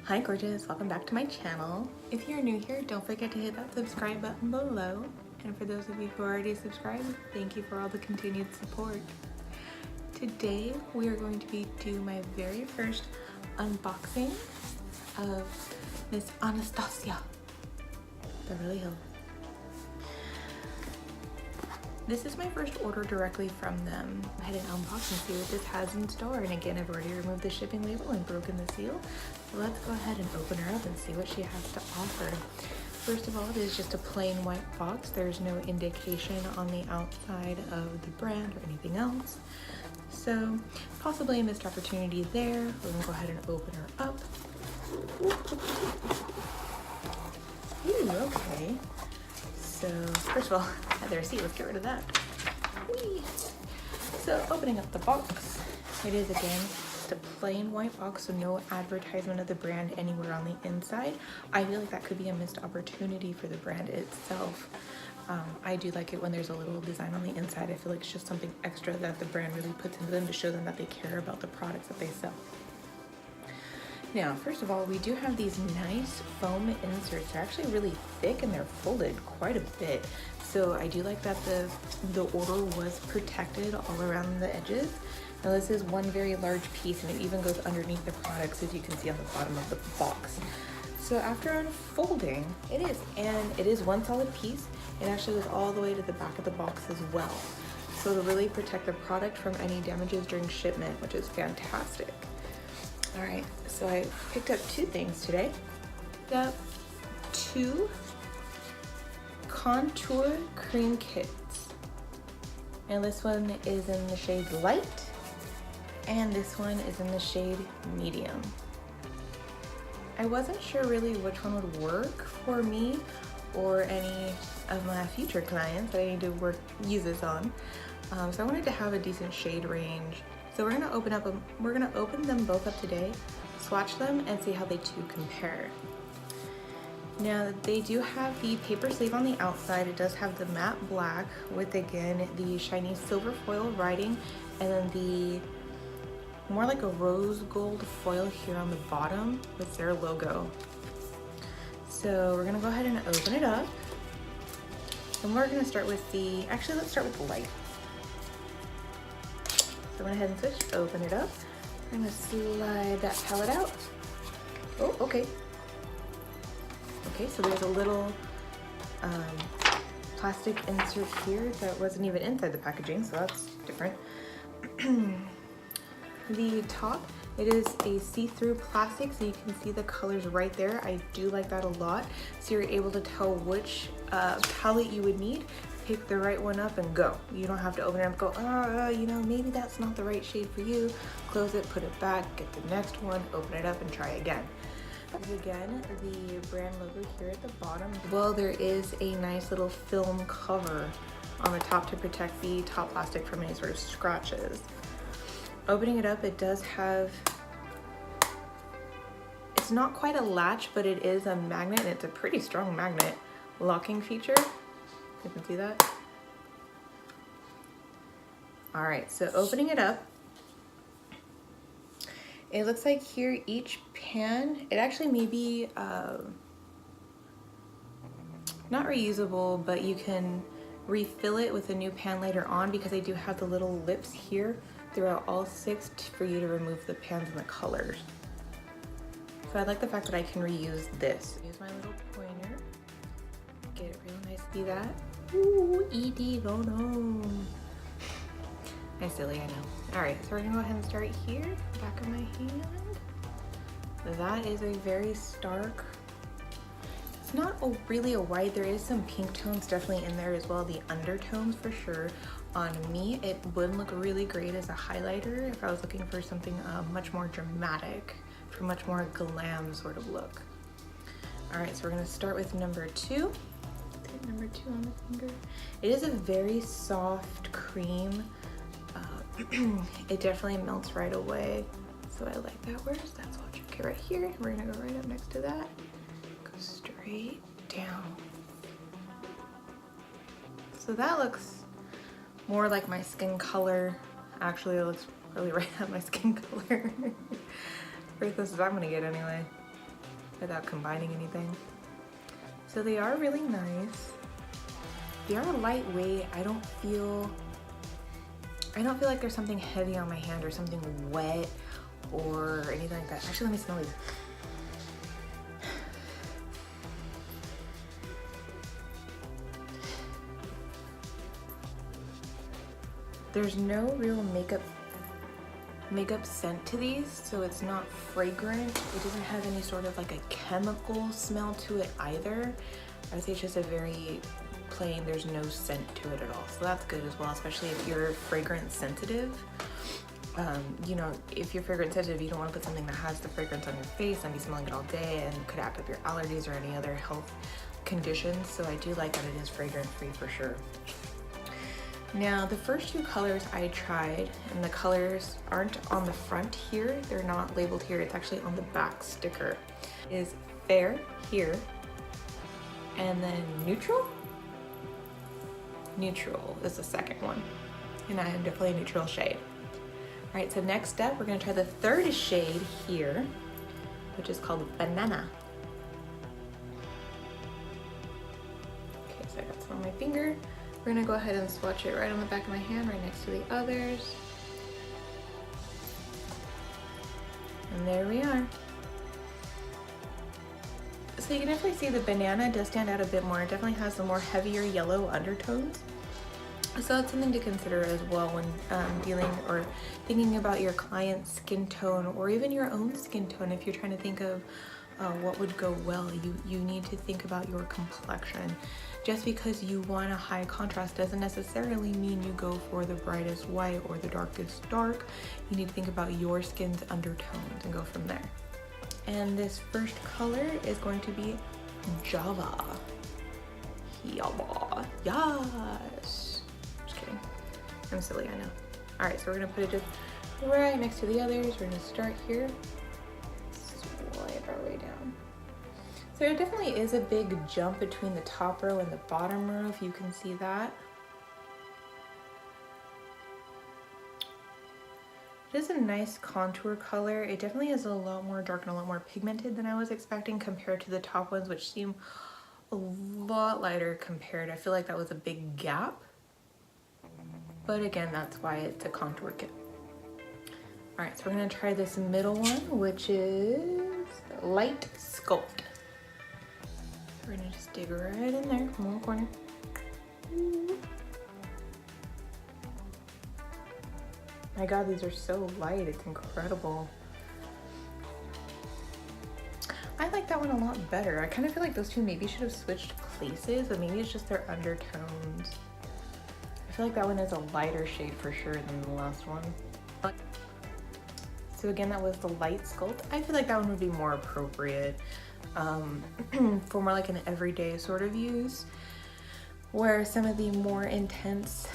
Hi gorgeous, welcome back to my channel. If you're new here, don't forget to hit that subscribe button below. And for those of you who already subscribed, thank you for all the continued support. Today we are going to be doing my very first unboxing of Miss Anasatsia, Beverly Hills. This is my first order directly from them. I had an unbox and see what this has in store. And again, I've already removed the shipping label and broken the seal. So let's go ahead and open her up and see what she has to offer. First of all, it is just a plain white box. There's no indication on the outside of the brand or anything else. So possibly a missed opportunity there. We're gonna go ahead and open her up. Ooh, okay. So first of all, I had the receipt, let's get rid of that. Whee! So opening up the box, it is again just a plain white box, so no advertisement of the brand anywhere on the inside. I feel like that could be a missed opportunity for the brand itself. I do like it when there's a little design on the inside. I feel like it's just something extra that the brand really puts into them to show them that they care about the products that they sell. Now, first of all, we do have these nice foam inserts. They're actually really thick and they're folded quite a bit. So I do like that the order was protected all around the edges. Now this is one very large piece and it even goes underneath the products, as you can see on the bottom of the box. So after unfolding, it is one solid piece. It actually goes all the way to the back of the box as well. So to really protect the product from any damages during shipment, which is fantastic. All right, so I picked up two things today. Picked up two contour cream kits. And this one is in the shade light, and this one is in the shade medium. I wasn't sure really which one would work for me or any of my future clients that I need to use this on. So I wanted to have a decent shade range. So we're gonna open them both up today, swatch them, and see how they two compare. Now they do have the paper sleeve on the outside. It does have the matte black with, again, the shiny silver foil writing, and then the more like a rose gold foil here on the bottom with their logo. So we're gonna go ahead and open it up. And we're gonna start with let's start with the light. So I went ahead and switch, open it up. I'm gonna slide that palette out. Oh, okay. Okay, so there's a little plastic insert here that wasn't even inside the packaging, so that's different. The top, it is a see-through plastic, so you can see the colors right there. I do like that a lot. So you're able to tell which palette you would need. Pick the right one up and go. You don't have to open it up and go, you know, maybe that's not the right shade for you. Close it, put it back, get the next one, open it up and try again. Again, the brand logo here at the bottom. Well, there is a nice little film cover on the top to protect the top plastic from any sort of scratches. Opening it up, it does have, it's not quite a latch, but it is a magnet, and it's a pretty strong magnet locking feature. You can see that. All right, so opening it up, it looks like here each pan, it actually may be not reusable, but you can refill it with a new pan later on, because they do have the little lips here throughout all six for you to remove the pans and the colors. So I like the fact that I can reuse this. Use my little pointer, get it real nice. See that? Ooh, ED, oh no. I'm silly, I know. All right, so we're gonna go ahead and start here, back of my hand. That is a very stark, it's not really a white, there is some pink tones definitely in there as well, the undertones for sure. On me, it would look really great as a highlighter if I was looking for something much more dramatic, for much more glam sort of look. All right, so we're gonna start with number two. Number two on the finger. It is a very soft cream. It definitely melts right away, so I like that. Where's that swatch? Okay, right here. We're gonna go right up next to that. Go straight down. So that looks more like my skin color. Actually, it looks really right at my skin color. Pretty close as I'm gonna get anyway. without combining anything. So they are really nice. They are lightweight. I don't feel like there's something heavy on my hand or something wet or anything like that. Actually, let me smell these. There's no real makeup scent to these, so it's not fragrant. It doesn't have any sort of like a chemical smell to it either. I would say it's just a very plain, there's no scent to it at all. So that's good as well, especially if you're fragrance sensitive. You know, if you're fragrance sensitive, you don't want to put something that has the fragrance on your face and be smelling it all day and could act up your allergies or any other health conditions. So I do like that it is fragrance free for sure. Now the first two colors I tried, and the colors aren't on the front here, they're not labeled here, it's actually on the back sticker, is Fair here, and then Neutral? Neutral is the second one, and I am definitely a neutral shade. All right, so next up, we're gonna try the third shade here, which is called Banana. Okay, so I got some on my finger. We're gonna go ahead and swatch it right on the back of my hand, right next to the others. And there we are. So you can definitely see the banana does stand out a bit more. It definitely has the more heavier yellow undertones. So that's something to consider as well when dealing or thinking about your client's skin tone or even your own skin tone. If you're trying to think of what would go well, you need to think about your complexion. Just because you want a high contrast doesn't necessarily mean you go for the brightest white or the darkest dark. You need to think about your skin's undertones and go from there. And this first color is going to be Java. Java. Yes. Just kidding. I'm silly, I know. All right, so we're gonna put it just right next to the others. We're gonna start here. Swipe our way down. So there definitely is a big jump between the top row and the bottom row, if you can see that. It is a nice contour color. It definitely is a lot more dark and a lot more pigmented than I was expecting compared to the top ones, which seem a lot lighter compared. I feel like that was a big gap. But again, that's why it's a contour kit. All right, so we're gonna try this middle one, which is Light Sculpt. We're gonna just dig right in there, from one corner. My God, these are so light, it's incredible. I like that one a lot better. I kind of feel like those two maybe should have switched places, but maybe it's just their undertones. I feel like that one is a lighter shade for sure than the last one. So again, that was the Light Sculpt. I feel like that one would be more appropriate for more like an everyday sort of use, where some of the more intense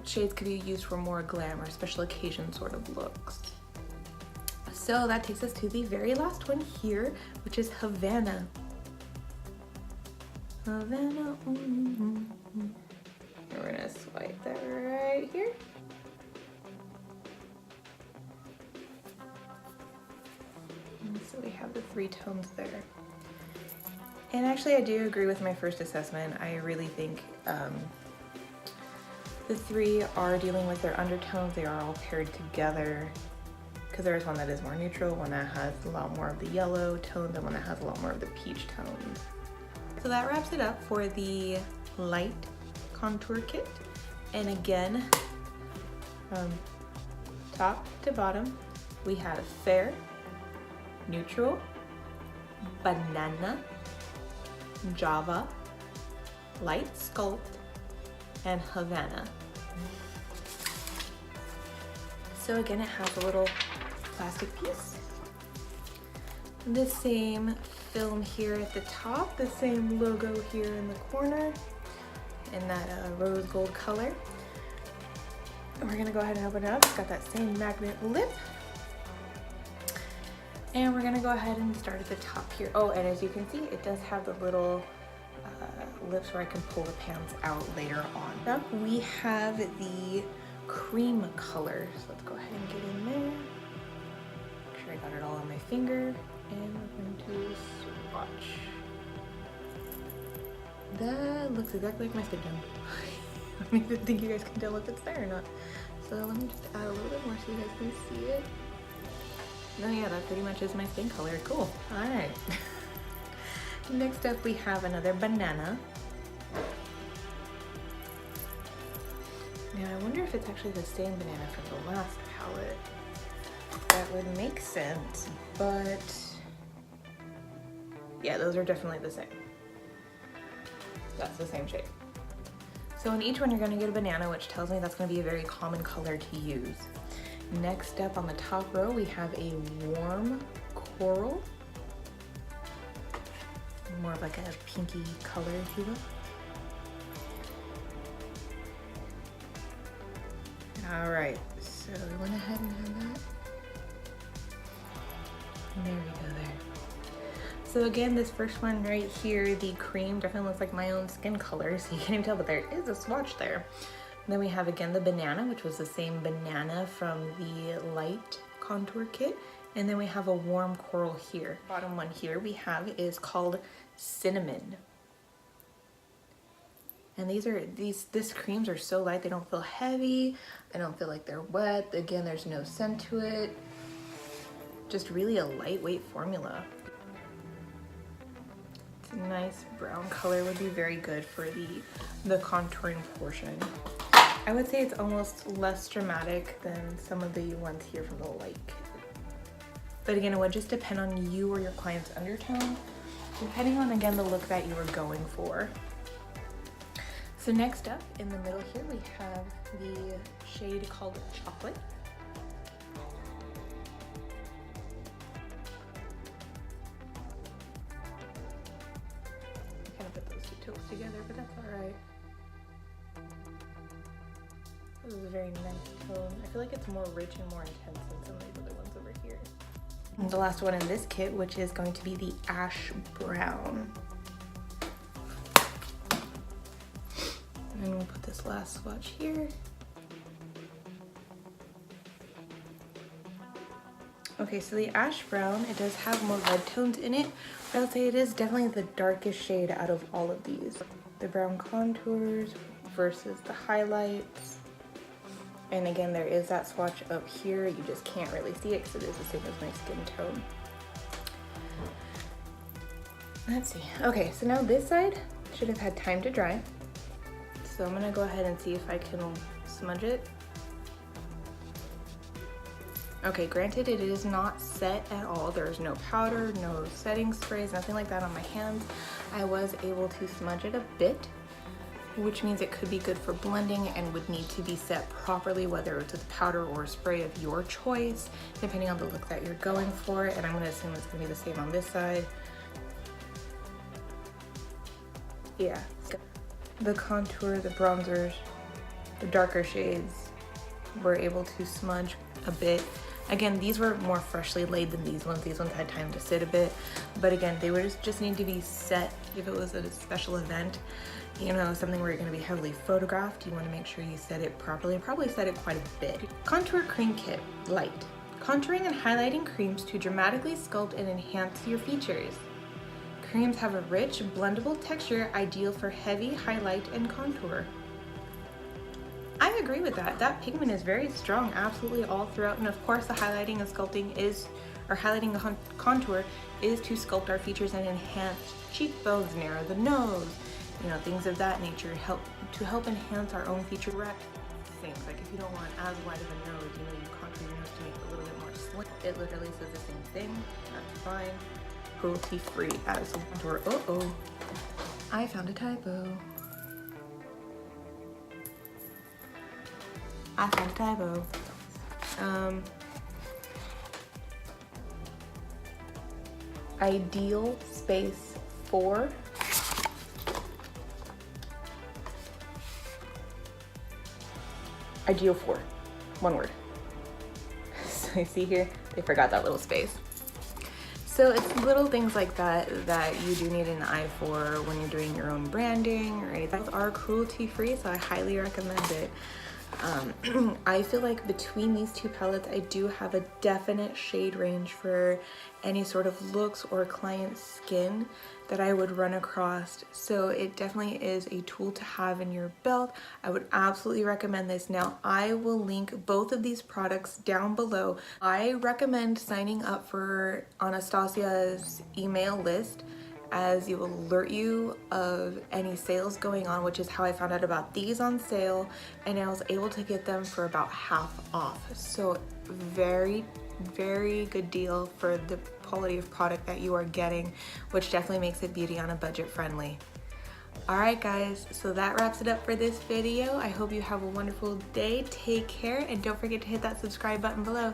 shades could be used for more glam or special occasion sort of looks. So that takes us to the very last one here, which is Havana. Havana. We're gonna swipe that right here. And so we have the three tones there. And actually I do agree with my first assessment. I really think the three are dealing with their undertones. They are all paired together because there is one that is more neutral, one that has a lot more of the yellow tones, and one that has a lot more of the peach tones. So that wraps it up for the light contour kit. And again, from top to bottom, we have Fair, Neutral, Banana, Java, Light Sculpt, and Havana. So again, it has a little plastic piece, the same film here at the top, the same logo here in the corner in that rose gold color. And we're gonna go ahead and open it up. It's got that same magnet lip. And we're gonna go ahead and start at the top here. Oh, and as you can see, it does have the little lips where I can pull the pants out later on. Now we have the cream color. So let's go ahead and get in there. Make sure I got it all on my finger. And we're going to swatch. That looks exactly like my skin tone. I don't even think you guys can tell if it's there or not. So let me just add a little bit more so you guys can see it. No, yeah, that pretty much is my skin color. Cool. All right. Next up, we have another banana. Now, I wonder if it's actually the same banana from the last palette. That would make sense, but yeah, those are definitely the same. That's the same shade. So in each one, you're going to get a banana, which tells me that's going to be a very common color to use. Next up on the top row, we have a warm coral. More of like a pinky color, if you will. All right, so we went ahead and had that. There we go there. So again, this first one right here, the cream definitely looks like my own skin color, so you can't even tell, but there is a swatch there. And then we have again the banana, which was the same banana from the light contour kit. And then we have a warm coral here. Bottom one here we have is called cinnamon. And these creams are so light, they don't feel heavy. I don't feel like they're wet. Again, there's no scent to it. Just really a lightweight formula. It's a nice brown color, would be very good for the contouring portion. I would say it's almost less dramatic than some of the ones here from the light kit. But again, it would just depend on you or your client's undertone, depending on, again, the look that you were going for. So next up, in the middle here, we have the shade called Chocolate. I kind of put those two tokes together, but that's all right. This is a very nice tone. I feel like it's more rich and more intense than some of these other ones over here. And the last one in this kit, which is going to be the Ash Brown. And we'll put this last swatch here. Okay, so the Ash Brown, it does have more red tones in it, but I would say it is definitely the darkest shade out of all of these. The brown contours versus the highlights. And again, there is that swatch up here. You just can't really see it because it is the same as my skin tone. Let's see. Okay, so now this side should have had time to dry. So I'm gonna go ahead and see if I can smudge it. Okay, granted it is not set at all. There's no powder, no setting sprays, nothing like that on my hands. I was able to smudge it a bit, which means it could be good for blending and would need to be set properly, whether it's with powder or spray of your choice, depending on the look that you're going for. And I'm gonna assume it's gonna be the same on this side. Yeah. The contour, the bronzers, the darker shades, were able to smudge a bit. Again, these were more freshly laid than these ones. These ones had time to sit a bit. But again, they would just need to be set if it was a special event. You know, something where you're gonna be heavily photographed, you wanna make sure you set it properly and probably set it quite a bit. Contour Cream Kit, Light. Contouring and highlighting creams to dramatically sculpt and enhance your features. Creams have a rich, blendable texture ideal for heavy highlight and contour. I agree with that. That pigment is very strong absolutely all throughout, and of course the highlighting and sculpting is, or highlighting the contour is to sculpt our features and enhance cheekbones, narrow the nose, you know, things of that nature, to help enhance our own feature things. Like if you don't want as wide of a nose, you know, you contour your nose to make it a little bit more slim. It literally says the same thing. That's fine. Cruelty free as contour. Uh-oh. I found a typo. I found a typo. Ideal space 4. Ideal 4. One word. So you see here, they forgot that little space. So it's little things like that that you do need an eye for when you're doing your own branding or anything. Those are cruelty free, so I highly recommend it. I feel like between these two palettes, I do have a definite shade range for any sort of looks or client skin that I would run across. So it definitely is a tool to have in your belt. I would absolutely recommend this. Now, I will link both of these products down below. I recommend signing up for Anasasia's email list, as it will alert you of any sales going on, which is how I found out about these on sale, and I was able to get them for about half off. So very, very good deal for the quality of product that you are getting, which definitely makes it beauty on a budget friendly. Alright guys, so that wraps it up for this video. I hope you have a wonderful day. Take care, and don't forget to hit that subscribe button below.